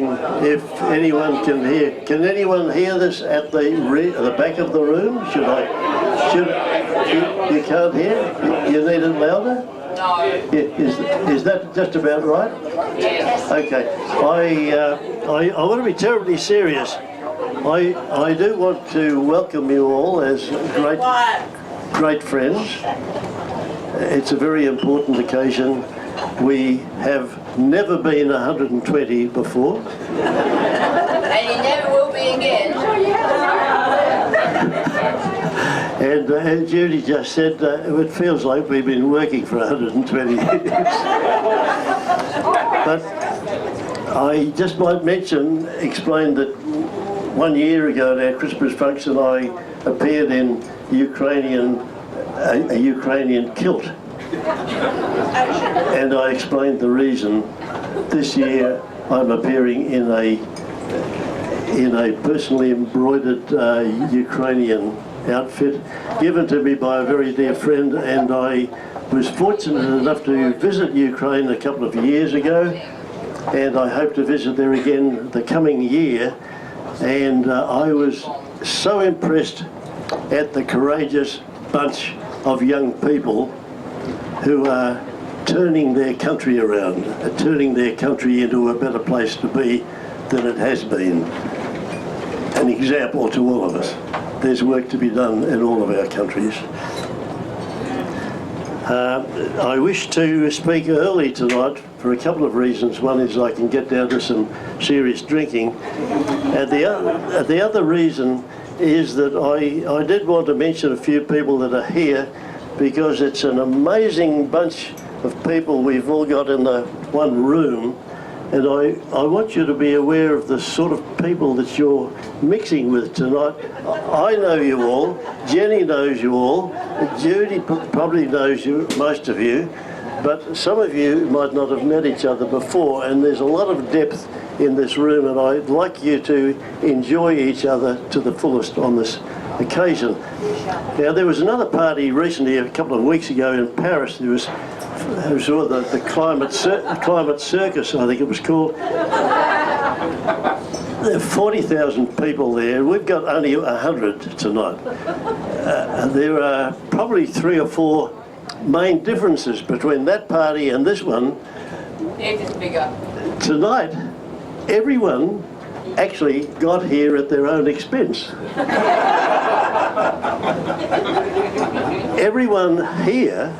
wondering if anyone can hear. Can anyone hear this at the back of the room? You can't hear? You need it louder? No. Is that just about right? Yes. Okay. I want to be terribly serious. I do want to welcome you all as great friends. It's a very important occasion. We have never been 120 before. And you never will be again. And as Judy just said, it feels like we've been working for 120 years. But I just might explain that 1 year ago at our Christmas function, I appeared in a Ukrainian kilt. And I explained the reason. This year I'm appearing in a personally embroidered Ukrainian outfit given to me by a very dear friend, and I was fortunate enough to visit Ukraine a couple of years ago, and I hope to visit there again the coming year. And I was so impressed at the courageous bunch of young people who are turning their country around, turning their country into a better place to be than it has been. An example to all of us. There's work to be done in all of our countries. I wish to speak early tonight for a couple of reasons. One is I can get down to some serious drinking. And the other reason is that I did want to mention a few people that are here, because it's an amazing bunch of people we've all got in the one room, and I want you to be aware of the sort of people that you're mixing with tonight. I know you all, Jenny knows you all, Judy probably knows you, most of you, but some of you might not have met each other before, and there's a lot of depth in this room, and I'd like you to enjoy each other to the fullest on this occasion. Now, there was another party recently, a couple of weeks ago in Paris. There was the climate circus, I think it was called. There are 40,000 people there. We've got only 100 tonight. There are probably 3 or 4 main differences between that party and this one. It is bigger. Tonight, everyone actually got here at their own expense. Everyone here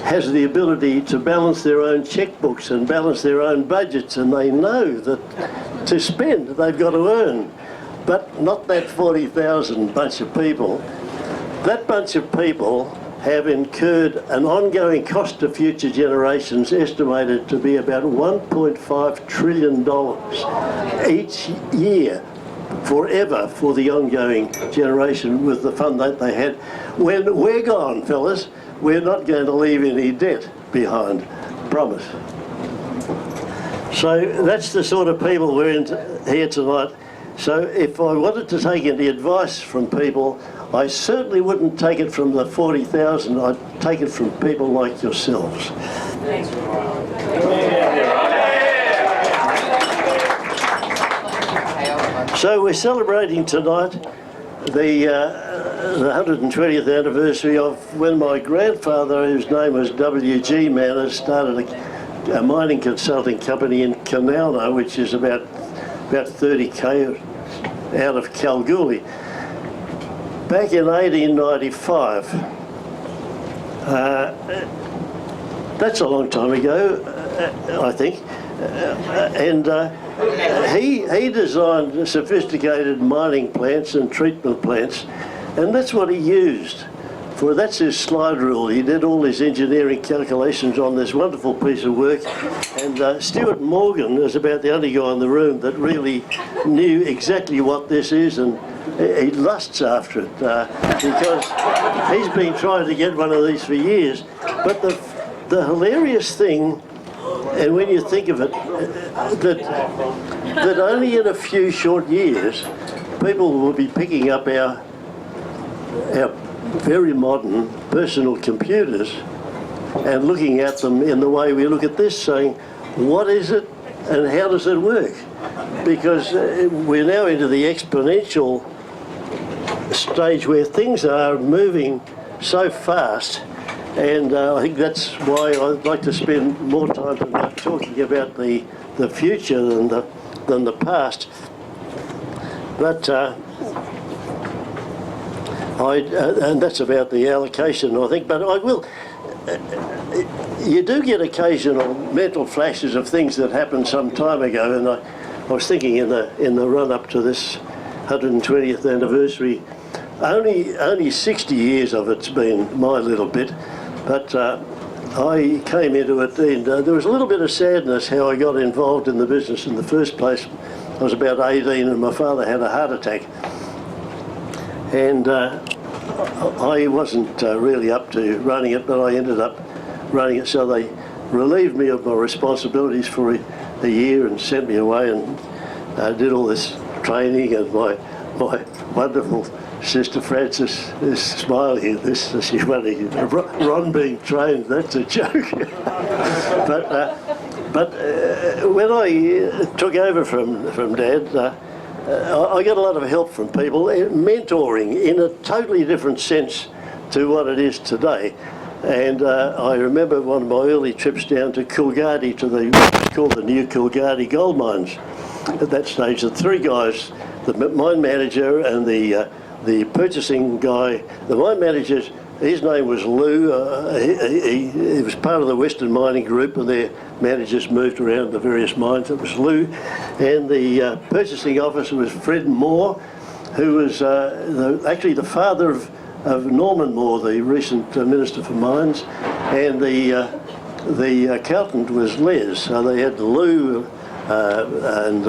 has the ability to balance their own checkbooks and balance their own budgets, and they know that to spend they've got to earn. But not that 40,000 bunch of people. That bunch of people have incurred an ongoing cost to future generations estimated to be about $1.5 trillion each year, forever, for the ongoing generation with the fun that they had. When we're gone, fellas, we're not going to leave any debt behind, promise. So that's the sort of people we're here tonight. So if I wanted to take any advice from people, I certainly wouldn't take it from the 40,000, I'd take it from people like yourselves. So we're celebrating tonight the 120th anniversary of when my grandfather, whose name was W.G. Manners, started a mining consulting company in Canalna, which is about 30k out of Kalgoorlie. Back in 1895, that's a long time ago, I think, and he designed sophisticated mining plants and treatment plants, and that's what he used. That's his slide rule. He did all his engineering calculations on this wonderful piece of work, and Stuart Morgan is about the only guy in the room that really knew exactly what this is, and he lusts after it because he's been trying to get one of these for years. But the hilarious thing, and when you think of it, that only in a few short years people will be picking up our very modern personal computers and looking at them in the way we look at this, saying, what is it and how does it work? because we're now into the exponential stage where things are moving so fast, and I think that's why I'd like to spend more time tonight talking about the future than the past. But and that's about the allocation, I think. But I will. You do get occasional mental flashes of things that happened some time ago, and I was thinking in the run up to this 120th anniversary. Only 60 years of it's been my little bit, but I came into it, and there was a little bit of sadness how I got involved in the business in the first place. I was about 18 and my father had a heart attack, and I wasn't really up to running it, but I ended up running it, so they relieved me of my responsibilities for a year and sent me away, and did all this training, and my wonderful Sister Frances is smiling at this. She's wondering, Ron being trained, that's a joke. but when I took over from Dad, I got a lot of help from people, mentoring in a totally different sense to what it is today. And I remember one of my early trips down to Coolgardie, to what's called the new Coolgardie gold mines. At that stage, the three guys, the mine manager and the purchasing guy, the mine manager, his name was Lou. He was part of the Western Mining Group, and their managers moved around the various mines. It was Lou. And the purchasing officer was Fred Moore, who was actually the father of Norman Moore, the recent Minister for Mines. And the accountant was Les. So they had Lou and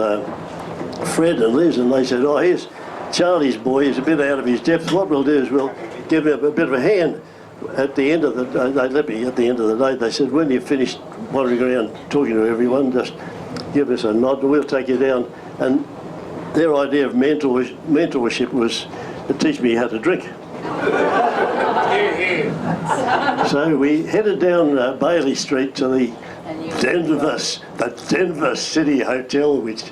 Fred and Les, and they said, oh, here's Charlie's boy, he's a bit out of his depth. What we'll do is we'll give him a bit of a hand at the end of the day. They let me at the end of the day. They said, when you've finished wandering around talking to everyone, just give us a nod and we'll take you down. And their idea of mentorship was to teach me how to drink. So we headed down Bailey Street to the Denver City Hotel, which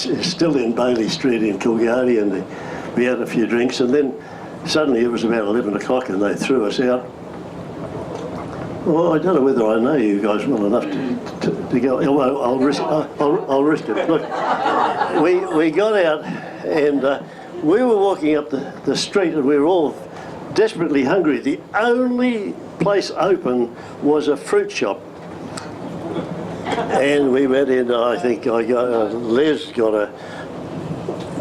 is still in Bailey Street in Coolgardie, and we had a few drinks, and then suddenly it was about 11 o'clock and they threw us out. Well, I don't know whether I know you guys well enough to go. Well, I'll risk it. Look, we got out, and we were walking up the street, and we were all desperately hungry. The only place open was a fruit shop. And we went in, I think Les got a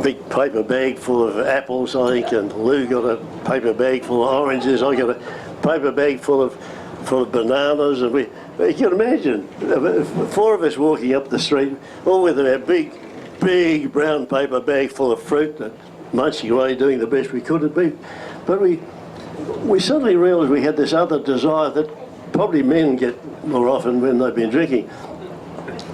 big paper bag full of apples, I think, and Lou got a paper bag full of oranges. I got a paper bag full of bananas, and you can imagine, four of us walking up the street, all with our big brown paper bag full of fruit, and munching away, doing the best we could. But we suddenly realised we had this other desire that probably men get more often when they've been drinking.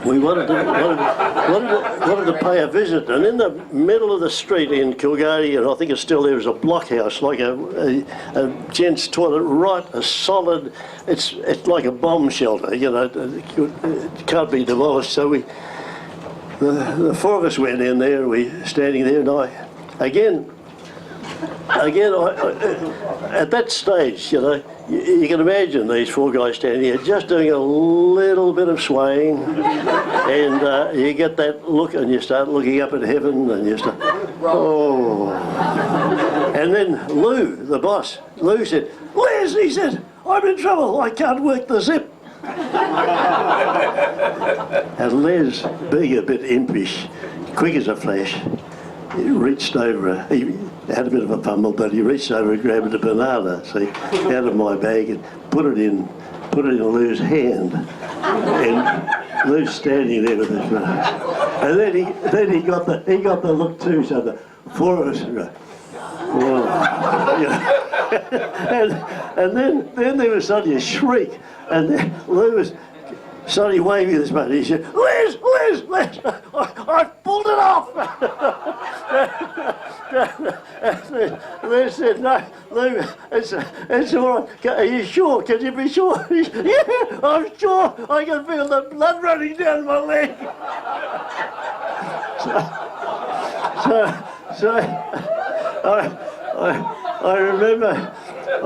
We wanted to pay a visit, and in the middle of the street in Coolgardie, and I think it's still there, is a blockhouse, like a gents' toilet, right, a solid. It's like a bomb shelter, you know. It can't be demolished. So the four of us went in there. We standing there, and I again, at that stage, you know, you can imagine these four guys standing here just doing a little bit of swaying, and you get that look, and you start looking up at heaven, and you start, oh. And then Lou, the boss, Lou said, Les, he said, I'm in trouble, I can't work the zip. And Les, being a bit impish, quick as a flash, he reached over, he had a bit of a pummel, but he reached over and grabbed a banana, see, out of my bag, and put it in Lou's hand. And Lou's standing there with his banana. And then he got the look too, so the four of us go, whoa. You know. and then there was suddenly a shriek, and then Lou was suddenly waving this money. He said, Les, I've pulled it off. They said, no, Lou, it's all right. Are you sure? Can you be sure? He said, yeah, I'm sure. I can feel the blood running down my leg. I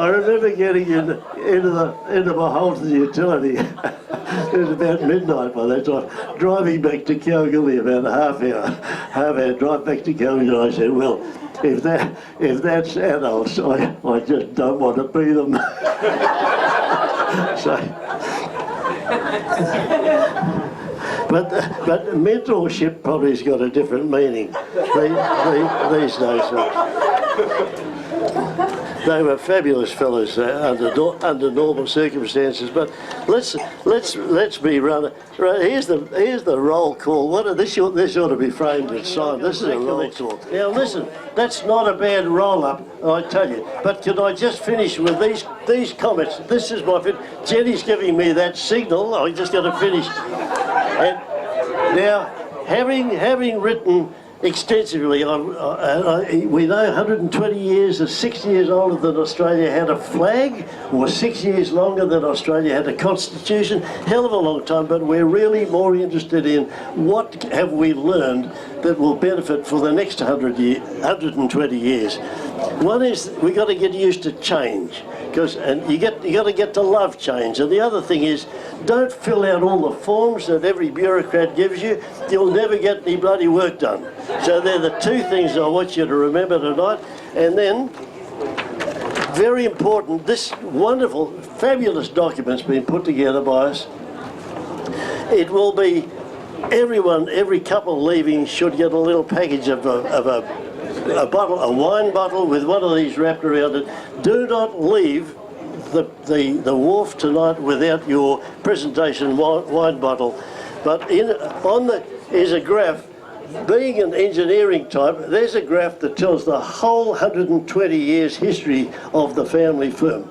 remember getting into my Holton utility. It was about midnight by that time. Driving back to Kalgoorlie, about a half hour drive back to Kalgoorlie, and I said, well, if that's adults, I just don't want to be them. But mentorship probably has got a different meaning these days. They were fabulous fellows under normal circumstances. But let's be running. Right, here's the roll call. This ought to be framed and signed. This is a roll call. Now listen, that's not a bad roll up, I tell you. But can I just finish with these comments? This is my Jenny's giving me that signal. I just got to finish. And now, having written extensively, we know 120 years is 60 years older than Australia had a flag, or 6 years longer than Australia had a constitution. Hell of a long time, but we're really more interested in what have we learned that will benefit for the next 120 years. One is we've got to get used to change, and you got to get to love change. And the other thing is, don't fill out all the forms that every bureaucrat gives you. You'll never get any bloody work done. So they're the two things I want you to remember tonight. And then, very important, this wonderful, fabulous document's been put together by us. It will be every couple leaving should get a little package of a wine bottle with one of these wrapped around it. Do not leave the wharf tonight without your presentation wine bottle. But is a graph. Being an engineering type, there's a graph that tells the whole 120 years history of the family firm.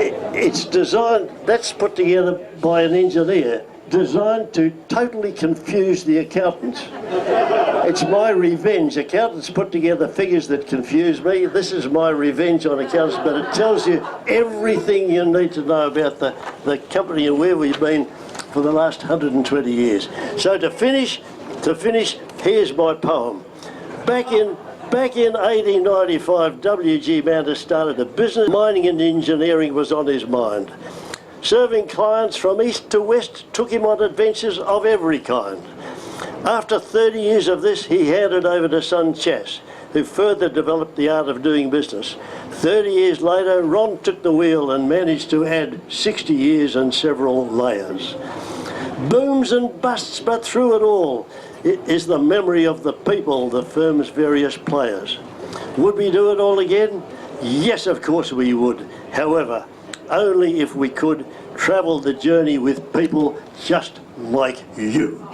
It's designed, that's put together by an engineer, designed to totally confuse the accountants. It's my revenge. Accountants put together figures that confuse me. This is my revenge on accountants, but it tells you everything you need to know about the company and where we've been for the last 120 years. So to finish, here's my poem. Back in 1895, W.G. Manter started a business. Mining and engineering was on his mind. Serving clients from east to west took him on adventures of every kind. After 30 years of this, he handed over to son Chas, who further developed the art of doing business. 30 years later, Ron took the wheel and managed to add 60 years and several layers. Booms and busts, but through it all is the memory of the people, the firm's various players. Would we do it all again? Yes, of course we would. However, only if we could travel the journey with people just like you.